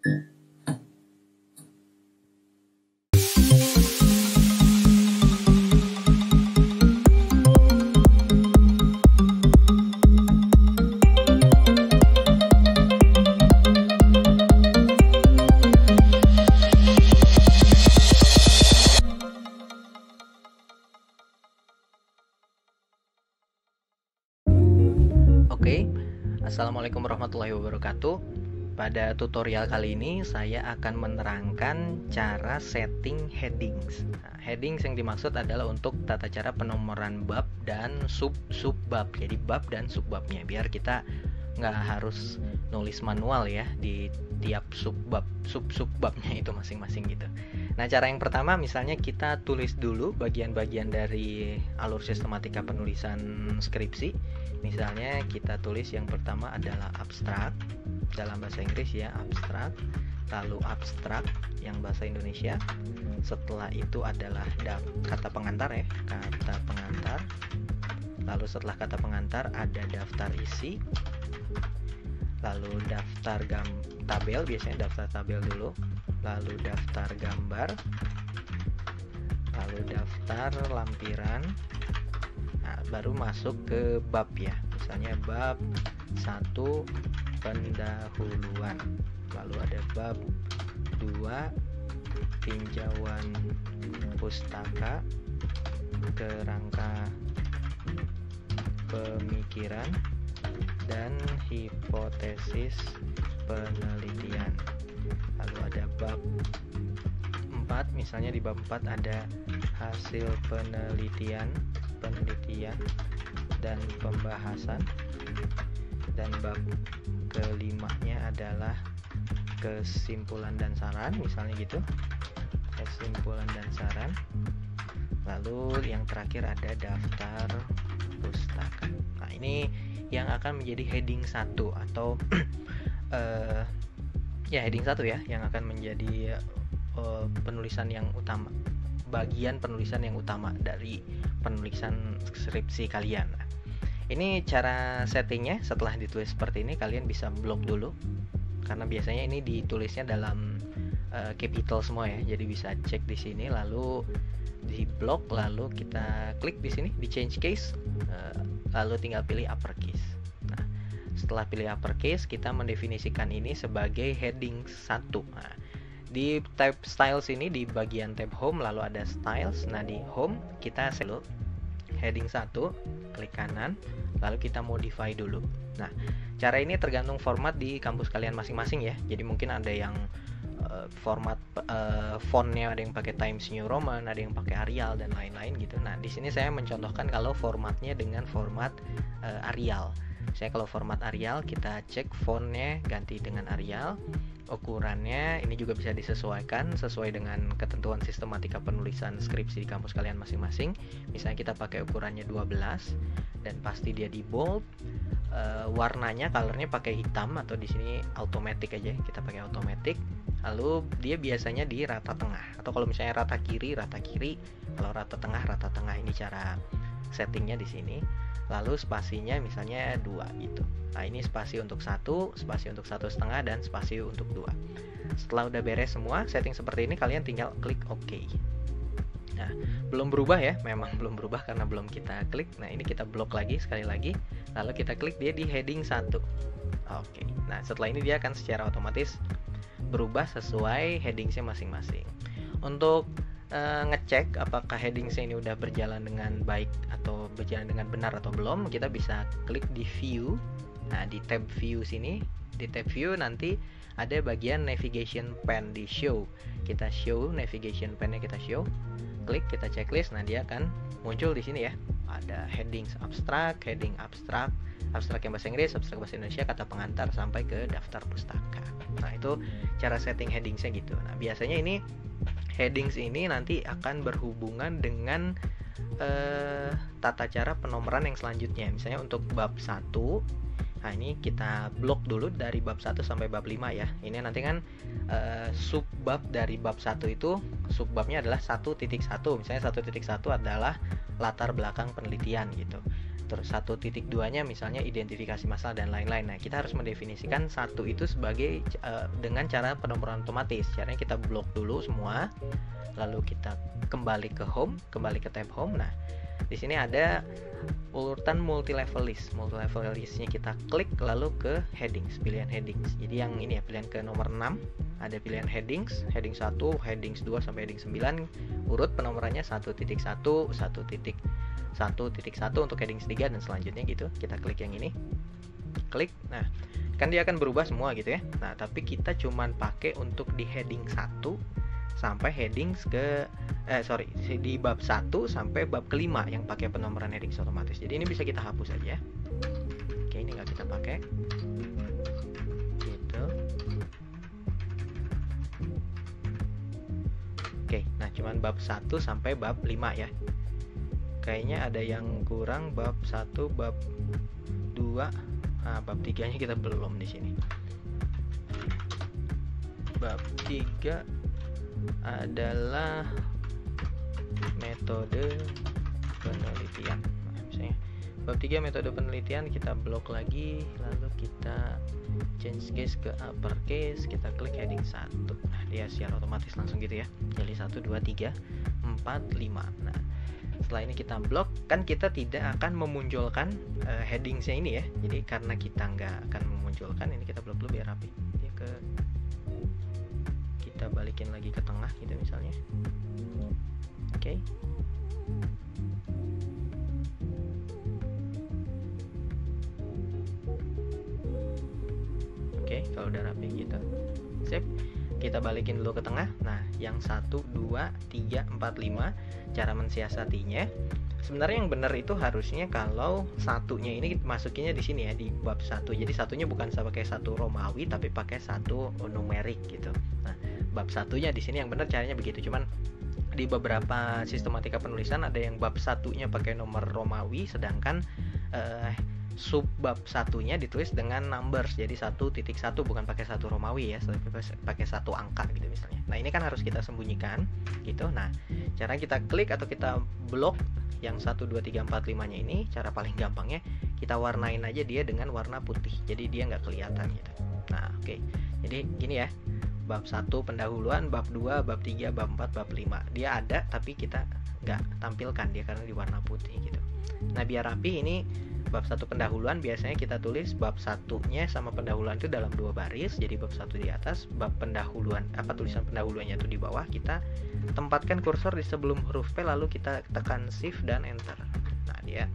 Oke, Assalamualaikum warahmatullahi wabarakatuh. Pada tutorial kali ini saya akan menerangkan cara setting headings. Headings yang dimaksud adalah untuk tata cara penomoran bab dan sub-bab. Jadi bab dan subbabnya, biar kita nggak harus nulis manual ya di tiap sub-subbabnya itu masing-masing gitu. Nah, cara yang pertama misalnya kita tulis dulu bagian-bagian dari alur sistematika penulisan skripsi. Misalnya kita tulis yang pertama adalah abstrak, dalam bahasa Inggris ya abstrak, lalu abstrak yang bahasa Indonesia. Setelah itu adalah kata pengantar ya, kata pengantar. Lalu setelah kata pengantar ada daftar isi, lalu daftar tabel, biasanya daftar tabel dulu, lalu daftar gambar, lalu daftar lampiran. Nah, baru masuk ke bab ya, misalnya bab 1 pendahuluan, lalu ada bab 2 tinjauan pustaka, kerangka pemikiran, dan hipotesis penelitian. Lalu ada bab 4, misalnya di bab 4 ada hasil penelitian dan pembahasan, dan bab kelimanya adalah kesimpulan dan saran, misalnya gitu, kesimpulan dan saran. Lalu yang terakhir ada daftar pustaka. Nah, ini yang akan menjadi heading 1 atau ya heading 1 ya, yang akan menjadi penulisan yang utama, bagian penulisan yang utama dari penulisan skripsi kalian. Ini cara settingnya. Setelah ditulis seperti ini, kalian bisa blok dulu, karena biasanya ini ditulisnya dalam capital semua ya, jadi bisa cek di sini, lalu di blok, lalu kita klik di sini di change case, lalu tinggal pilih uppercase. Nah, setelah pilih uppercase, kita mendefinisikan ini sebagai heading 1. Nah, di tab styles ini, di bagian tab home, lalu ada styles. Nah, di home kita select heading 1, klik kanan, lalu kita modify dulu. Nah, cara ini tergantung format di kampus kalian masing-masing ya. Jadi mungkin ada yang format fontnya ada yang pakai Times New Roman, ada yang pakai Arial dan lain-lain gitu. Nah, di sini saya mencontohkan kalau formatnya dengan format Arial. Saya kalau format Arial, kita cek fontnya ganti dengan Arial. Ukurannya ini juga bisa disesuaikan sesuai dengan ketentuan sistematika penulisan skripsi di kampus kalian masing-masing. Misalnya kita pakai ukurannya 12 dan pasti dia di bold. Warnanya, colornya pakai hitam, atau di sini automatic aja, kita pakai automatic. Lalu dia biasanya di rata tengah, atau kalau misalnya rata kiri, kalau rata tengah. Ini cara settingnya di sini. Lalu spasinya misalnya 2 gitu. Nah, ini spasi untuk 1, spasi untuk 1,5, dan spasi untuk 2. Setelah udah beres semua setting seperti ini, kalian tinggal klik OK. Nah, belum berubah ya, memang belum berubah karena belum kita klik. Nah, ini kita blok lagi, sekali lagi, lalu kita klik dia di heading 1. Oke. Nah, setelah ini dia akan secara otomatis berubah sesuai headingsnya masing-masing. Untuk ngecek apakah headingsnya ini udah berjalan dengan baik atau berjalan dengan benar atau belum, kita bisa klik di view. Nah, di tab view sini, di tab view nanti ada bagian navigation pen di show. Kita show navigation pennya, kita show, klik, kita checklist. Nah, dia akan muncul di sini ya. Ada headings abstrak, heading abstrak yang bahasa Inggris, abstrak bahasa Indonesia, kata pengantar, sampai ke daftar pustaka. Nah, itu cara setting headingsnya gitu. Nah, biasanya ini headings ini nanti akan berhubungan dengan tata cara penomoran yang selanjutnya. Misalnya untuk bab 1, nah ini kita blok dulu dari bab 1 sampai bab 5 ya. Ini nanti kan subbab dari bab 1 itu, subbabnya adalah 1.1. Misalnya 1.1 adalah latar belakang penelitian gitu. Terus 1.2-nya misalnya identifikasi masalah dan lain-lain. Nah, kita harus mendefinisikan satu itu sebagai dengan cara penomoran otomatis. Caranya kita blok dulu semua, lalu kita kembali ke home, kembali ke tab home. Nah, di sini ada urutan multi level list. Multi level listnya kita klik lalu ke headings, pilihan headings. Jadi yang ini ya, pilihan ke nomor 6 ada pilihan headings, heading 1, headings 2 sampai heading 9. Urut penomorannya 1.1, 1.1 untuk heading 3 dan selanjutnya gitu. Kita klik yang ini. Klik. Nah, kan dia akan berubah semua gitu ya. Nah, tapi kita cuman pakai untuk di heading 1 sampai headings ke di bab 1 sampai bab kelima yang pakai penomoran headings otomatis. Jadi ini bisa kita hapus aja. Oke, ini nggak kita pakai. Gitu. Oke, nah cuman bab 1 sampai bab 5 ya. Kayaknya ada yang kurang bab 1, bab 2. Nah, bab 3-nya kita belum di sini. Bab 3 adalah metode penelitian. Nah, misalnya bab 3 metode penelitian kita blok lagi, lalu kita change case ke uppercase, kita klik heading 1. Nah, dia secara otomatis langsung gitu ya. Jadi 1 2 3 4 5. Nah, setelah ini kita blok, kan kita tidak akan memunculkan headingsnya ini ya. Jadi karena kita nggak akan memunculkan, ini kita blok dulu biar rapi. Dia kita balikin lagi ke tengah gitu misalnya. Oke. Oke, kalau udah rapi gitu. Sip. Kita balikin dulu ke tengah. Nah, yang 1 2 3 4 5 cara mensiasatinya. Sebenarnya yang benar itu harusnya kalau satunya ini masukinnya di sini ya, di bab 1. Jadi satunya bukan pakai 1 Romawi tapi pakai 1 numerik gitu. Nah, bab satunya di sini yang benar caranya begitu. Cuman di beberapa sistematika penulisan ada yang bab satunya pakai nomor Romawi, sedangkan sub bab satunya ditulis dengan numbers, jadi 1.1 bukan pakai 1 Romawi ya, pakai 1 angka gitu misalnya. Nah, ini kan harus kita sembunyikan gitu. Nah, cara kita klik atau kita blok yang 1 2 3 4 5-nya ini, cara paling gampangnya kita warnain aja dia dengan warna putih, jadi dia nggak kelihatan gitu. Nah, oke. Jadi gini ya, bab 1 pendahuluan, bab 2, bab 3, bab 4, bab 5 dia ada tapi kita nggak tampilkan dia karena di warna putih gitu. Nah, biar rapi ini bab 1 pendahuluan biasanya kita tulis bab 1-nya sama pendahuluan itu dalam 2 baris. Jadi bab 1 di atas, bab pendahuluan tulisan pendahuluannya itu di bawah. Kita tempatkan kursor di sebelum huruf P lalu kita tekan shift dan enter. Nah, dia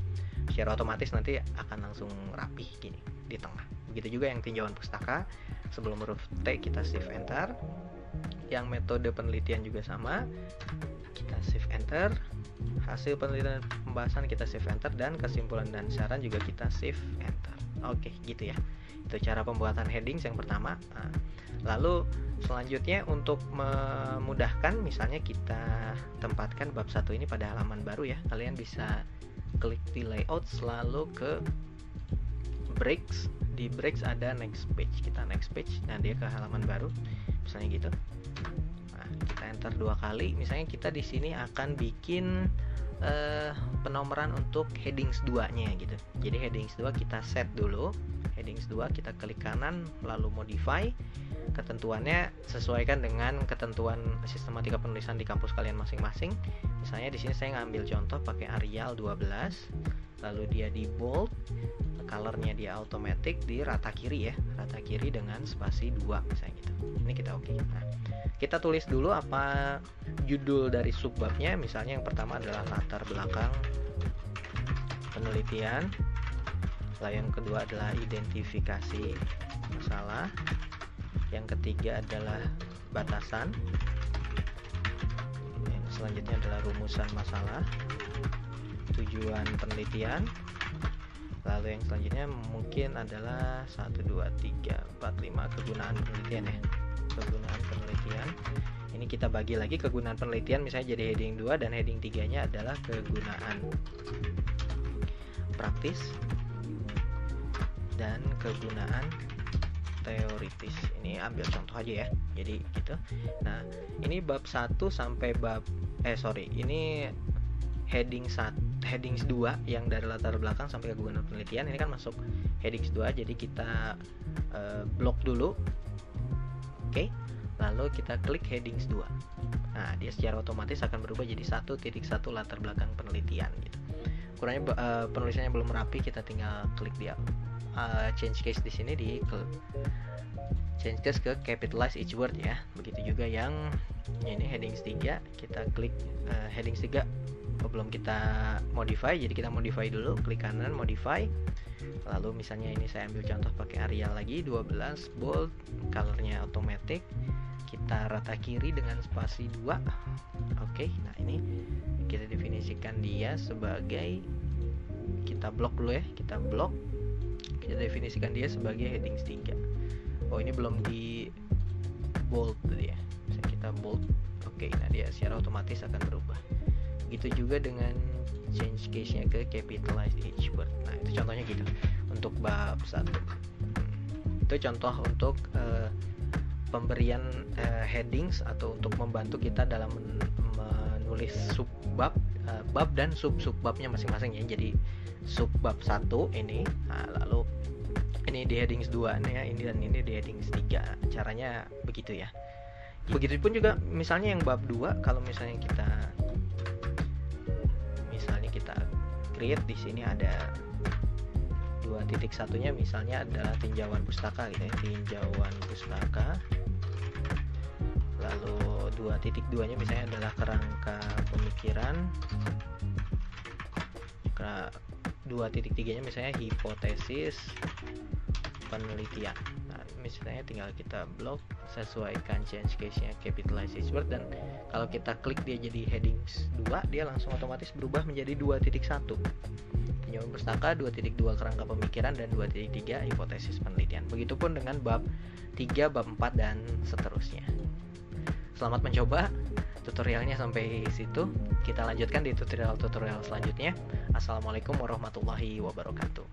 secara otomatis nanti akan langsung rapi gini di tengah. Begitu juga yang tinjauan pustaka, sebelum huruf T kita shift enter. Yang metode penelitian juga sama, kita shift enter. Hasil penelitian pembahasan kita shift enter, dan kesimpulan dan saran juga kita shift enter. Oke, gitu ya. Itu cara pembuatan headings yang pertama. Nah, lalu selanjutnya untuk memudahkan, misalnya kita tempatkan bab 1 ini pada halaman baru ya. Kalian bisa klik di layout lalu ke breaks. Di breaks ada next page. Kita next page, nah dia ke halaman baru. Misalnya gitu. Kita enter 2 kali. Misalnya kita di sini akan bikin penomoran untuk headings 2-nya gitu. Jadi headings 2 kita set dulu. Headings 2 kita klik kanan lalu modify. Ketentuannya sesuaikan dengan ketentuan sistematika penulisan di kampus kalian masing-masing. Misalnya di sini saya ngambil contoh pakai Arial 12. Lalu dia di bold, colornya dia automatic di rata kiri ya. Rata kiri dengan spasi 2 misalnya gitu. Ini kita oke. Nah, kita tulis dulu apa judul dari subbabnya. Misalnya yang pertama adalah latar belakang penelitian, lalu yang kedua adalah identifikasi masalah, yang ketiga adalah batasan, yang selanjutnya adalah rumusan masalah, tujuan penelitian, lalu yang selanjutnya mungkin adalah 1 2 3 4 5 kegunaan penelitian ya. Kegunaan penelitian ini kita bagi lagi kegunaan penelitian, misalnya jadi heading 2 dan heading 3-nya adalah kegunaan praktis dan kegunaan teoritis. Ini ambil contoh aja ya, jadi gitu. Nah, ini bab 1 sampai ini heading 1 headings 2 yang dari latar belakang sampai kegunaan penelitian, ini kan masuk headings 2, jadi kita blok dulu. Oke. Lalu kita klik headings 2. Nah, dia secara otomatis akan berubah jadi 1.1 latar belakang penelitian gitu. Kurangnya penulisannya belum rapi, kita tinggal klik dia change case di sini, di change case ke capitalize each word ya. Begitu juga yang ini headings 3, kita klik headings 3 belum kita modify, jadi kita modify dulu, klik kanan modify. Lalu misalnya ini saya ambil contoh pakai Arial lagi 12 bold, colornya automatic, kita rata kiri dengan spasi 2. Oke, nah ini kita definisikan dia sebagai, kita blok dulu ya, kita blok, kita definisikan dia sebagai headings 3. Oh, ini belum di bold tadi ya, bisa kita bold. Oke, nah dia secara otomatis akan berubah. Gitu juga dengan change case-nya ke capitalize each word. Nah, itu contohnya gitu untuk bab 1. Itu contoh untuk pemberian headings atau untuk membantu kita dalam menulis subbab, bab dan subbabnya masing-masing ya. Jadi subbab 1 ini, nah, lalu ini di headings 2 nih ya, ini dan ini di headings 3. Caranya begitu ya. Begitupun juga misalnya yang bab 2, kalau misalnya kita create di sini ada 2.1-nya misalnya adalah tinjauan pustaka gitu ya, tinjauan pustaka. Lalu 2.2-nya misalnya adalah kerangka pemikiran. 2.3-nya misalnya hipotesis penelitian. Nah, misalnya tinggal kita blok, sesuaikan change case-nya capitalize each word, dan kalau kita klik dia jadi headings 2, dia langsung otomatis berubah menjadi 2.1 tinjauan pustaka, 2.2 kerangka pemikiran, dan 2.3 hipotesis penelitian. Begitupun dengan bab 3, bab 4 dan seterusnya. Selamat mencoba. Tutorialnya sampai situ. Kita lanjutkan di tutorial selanjutnya. Assalamualaikum warahmatullahi wabarakatuh.